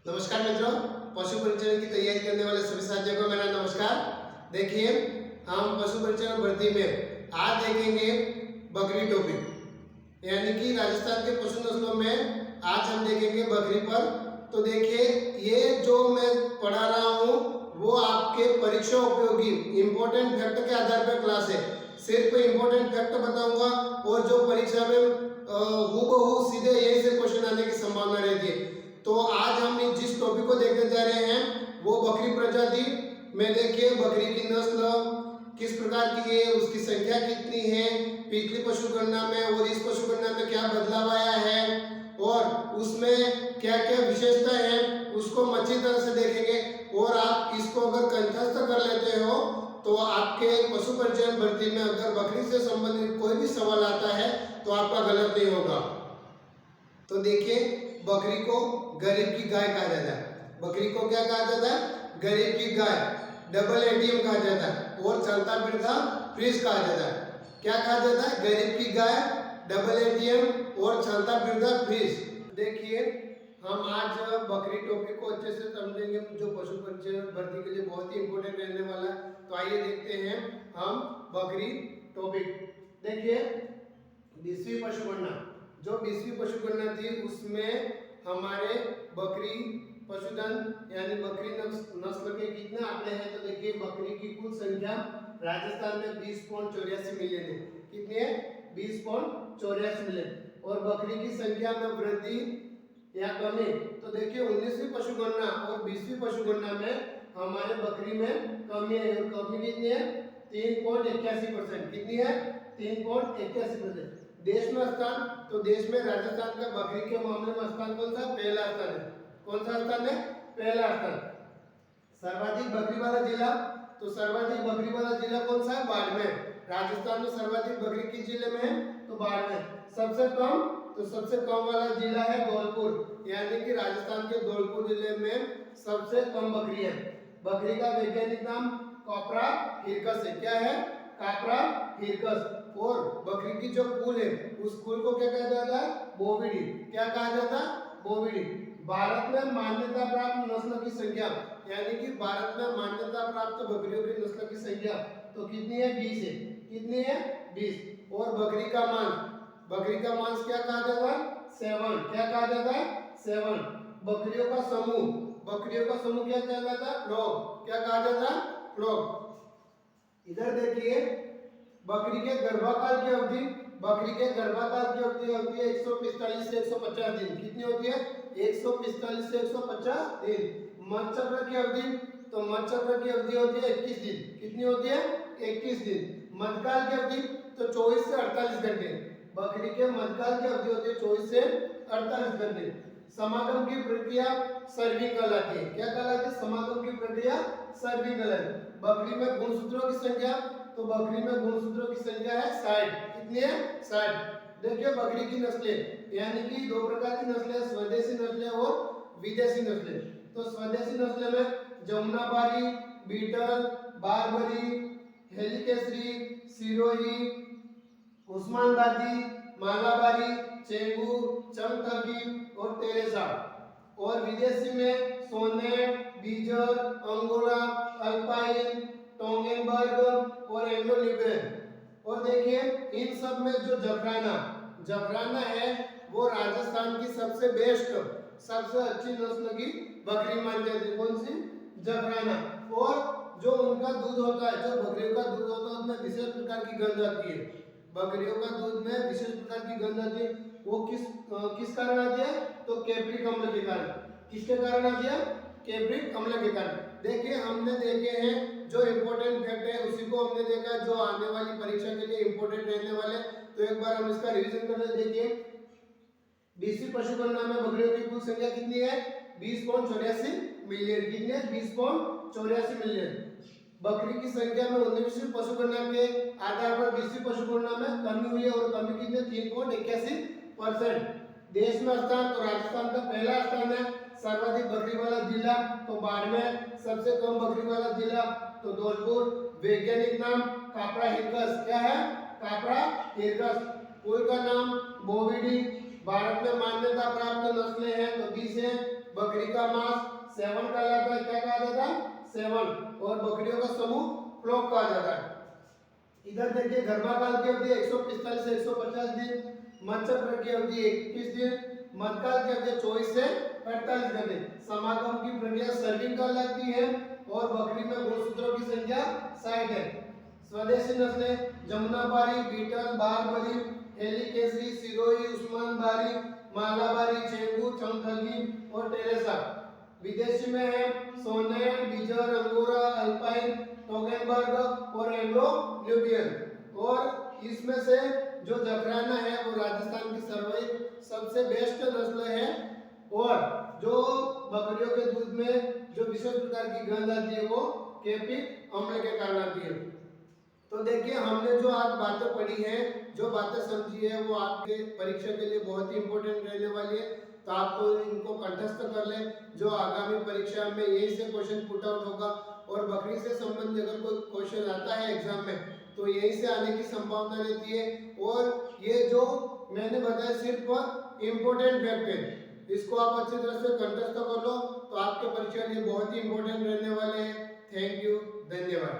नमस्कार मित्रों, पशु परिचरण की तैयारी करने वाले सभी साथियों को मेरा नमस्कार। देखिए, हम पशु परिचरण भर्ती में आज देखेंगे बकरी टॉपिक, यानी कि राजस्थान के पशु नस्लों में आज हम देखेंगे बकरी पर। तो देखिए, ये जो मैं पढ़ा रहा हूँ वो आपके परीक्षा उपयोगी इम्पोर्टेंट फैक्ट के आधार पर क्लास है। सिर्फ इम्पोर्टेंट फैक्ट बताऊंगा और जो परीक्षा में हूबहू सीधे यही से क्वेश्चन आने की संभावना रहती है। तो आज हम जिस टॉपिक को देखने जा रहे हैं वो बकरी प्रजाति में देखिए बकरी की नस्ल किस प्रकार की है, उसकी संख्या कितनी है, पिछली पशु गणना में और इस पशु गणना में क्या बदलाव आया है और उसमें क्या क्या विशेषता है उसको हम अच्छी तरह से देखेंगे। और आप इसको अगर कंठस्थ कर लेते हो तो आपके पशु परिचरण भर्ती में अगर बकरी से संबंधित कोई भी सवाल आता है तो आपका गलत नहीं होगा। तो देखिए, बकरी को गरीब की गाय कहा जाता है। बकरी को क्या कहा जाता है? गरीब की गाय, डबल एटीएम कहा जाता है और चलता फिरता फ्रिज कहा जाता है। क्या कहा जाता है? गरीब की गाय, डबल एटीएम और चलता फिरता फ्रिज। देखिए, हम आज बकरी टॉपिक को अच्छे से समझेंगे जो पशु परिचरण भर्ती के लिए बहुत ही इंपॉर्टेंट रहने वाला है। तो आइए देखते हैं हम बकरी टॉपिक। देखिए, 20वीं पशु गणना, जो 20वीं पशु गणना थी उसमें हमारे बकरी पशुधन यानी बकरी नस्ल के कितने आंकड़े हैं। तो देखिए, बकरी की कुल संख्या राजस्थान में 20.84 मिलियन है। कितनी है? 20.84 मिलियन। और बकरी की संख्या में वृद्धि या कमी, तो देखिए 19वीं पशु गणना और 20वीं पशु गणना में हमारे बकरी में कमी है। और कमी कितनी है? 3.81%। कितनी है? 3.81%। देश में स्थान, तो देश में राजस्थान का बकरी के मामले में स्थान कौन सा? पहला स्थान है। कौन सा स्थान है? पहला स्थान। सर्वाधिक बकरी वाला जिला, तो सर्वाधिक बकरी वाला जिला कौन सा है? बाड़मेर। राजस्थान में सर्वाधिक बकरी किस जिले में है? तो बाड़मेर। सबसे कम, तो सबसे कम वाला जिला है धौलपुर, यानी कि राजस्थान के धौलपुर जिले में सबसे कम बकरी है। बकरी का वैज्ञानिक नाम काप्रा हिरकस है। क्या है? काप्रा हिरकस। और बकरी की जो कुल है उस कुल को क्या कहा जाता है? बोविडी। क्या कहा जाता है? बोविडी। भारत में मान्यता प्राप्त नस्ल की संख्या, यानी कि भारत में मान्यता प्राप्त बकरियों की नस्ल की संख्या तो कितनी है? 20 है। कितनी है? 20। और बकरी का मांस, बकरी का मांस क्या कहा जाता है? 7। क्या कहा जाता है? 7। बकरियों का समूह, बकरियों का समूह क्या कहा जाता है? फ्लॉक। क्या कहा जाता है? फ्लॉक। इधर देखिए, बकरी के गर्भकाल की अवधि, बकरी के गर्भकाल की अवधि होती है 145 से 150 दिन। कितनी होती है? 145 से 150 दिन। मध्य चक्र की अवधि, तो मध्य चक्र की अवधि होती है 21 दिन। कितनी होती है? 21 दिन। मध्यकाल की अवधि तो 24 से 48 घंटे। बकरी के मध्यकाल की अवधि होती है 24 से 48 घंटे। समागम की प्रक्रिया सर्विंग कहलाती है। क्या कहलाती है? समागम की प्रक्रिया सर्विंग कहलाती। बकरी में गुणसूत्रों की संख्या, तो बकरी में गुणसूत्रों की संख्या है 60। कितनी है? 60। देखिए, बकरी की नस्लें, यानी कि दो प्रकार की नस्लें, स्वदेशी नस्लें और विदेशी नस्लें। तो स्वदेशी नस्लें में जमुनापारी, बीटल, बारबरी, हेलिकेसरी, सिरोही, उस्मानाबादी, मालाबारी, चेंगू, चमटकी और तेरेसा। और विदेशी में सोनेट, बीजर, अंगोला, अल्पाइन, टोंगेनबर्ग और एंग्लो न्यूबियन। और देखिए, इन सब में जो जफराना, जफराना है वो राजस्थान की सबसे बेस्ट, सबसे अच्छी नस्ल की बकरी मानी जाती है। कौन सी? जफराना। और जो उनका दूध होता है, जो बकरियों का दूध होता है उसमें विशेष प्रकार की गंध आती है। बकरियों का दूध में विशेष प्रकार की गंध आती है। वो किस कारण आती है? तो कैप्रिक अम्ल के कारण। किसके कारण आती है? कैप्रिक अम्ल के कारण। देखिए, हमने देखे हैं जो इम्पोर्टेंट फैक्ट है उसी को हमने देखा जो आने वाली परीक्षा के लिए इम्पोर्टेंट रहने वाले। तो एक बार हम इसका रिवीजन कर लेते। देखिए, 20वीं पशु गणना में बकरियों की कुल संख्या कितनी है? 20.84 मिलियन। कितनी है? 20.84 मिलियन। बकरी की संख्या में 19वीं पशु गणना के आधार पर 20वीं पशु गणना में कमी हुई है और कमी कितनी? 3.81%। देश में स्थान, तो राजस्थान का पहला स्थान है। सर्वाधिक बकरी वाला जिला तो बाड़मेर। सबसे कम बकरी वाला जिला तो धौलपुर। वैज्ञानिक नाम काप्रा हिरकस। क्या है? काप्रा हिरकस। कुल का नाम बोविडी। भारत में मान्यता प्राप्त नस्लें हैं तो 20 है। बकरी का मांस सेवन कहा जाता है। क्या कहा जाता है? सेवन। और बकरियों का समूह फ्लॉक कहा जाता है। इधर देखिए गर्भाकाल की अवधि 145 से 150 दिन, मत्स्य की अवधि 21 दिन, मध्यकाल की अवधि 24 से 48 दिन। समागम की प्रक्रिया सर्विंग काल लगती है और बकरी में गुणसूत्रों की संख्या 60 है। स्वदेशी नस्लें जमुनापारी, बीटल, बारबरी, हेलीकेसी, सिरोही, उस्मानबारी, मालाबारी, चेंगू, चमथगी और टेरेसा। विदेशी में है सोनेट, बीजर, अंगोरा, अल्पाइन, टोगेनबर्ग और एंग्लो न्यूबियन। और इसमें से जो जफराना है वो राजस्थान की सबसे बेस्ट नस्ल है। और जो बकरियों के दूध में जो विशेष प्रकार की गंध आती है वो कैपिक अम्ल के कारण आती है। तो देखिए हमने जो आज बातें पढ़ी हैं, जो बातें समझी है वो आपके परीक्षा के लिए बहुत ही इंपॉर्टेंट रहने वाली है। तो आपको इनको कंठस्थ कर लें, जो आगामी परीक्षा में यही से क्वेश्चन पुट आउट होगा। और बकरी से संबंधित अगर कोई क्वेश्चन आता है एग्जाम में तो यही से आने की संभावना रहती है। और ये जो मैंने बताया सिर्फ इम्पोर्टेंट फैक्ट है, इसको आप अच्छी तरह से कंठस्थ कर लो तो आपके परीक्षा के लिए बहुत ही इंपॉर्टेंट रहने वाले हैं। थैंक यू, धन्यवाद।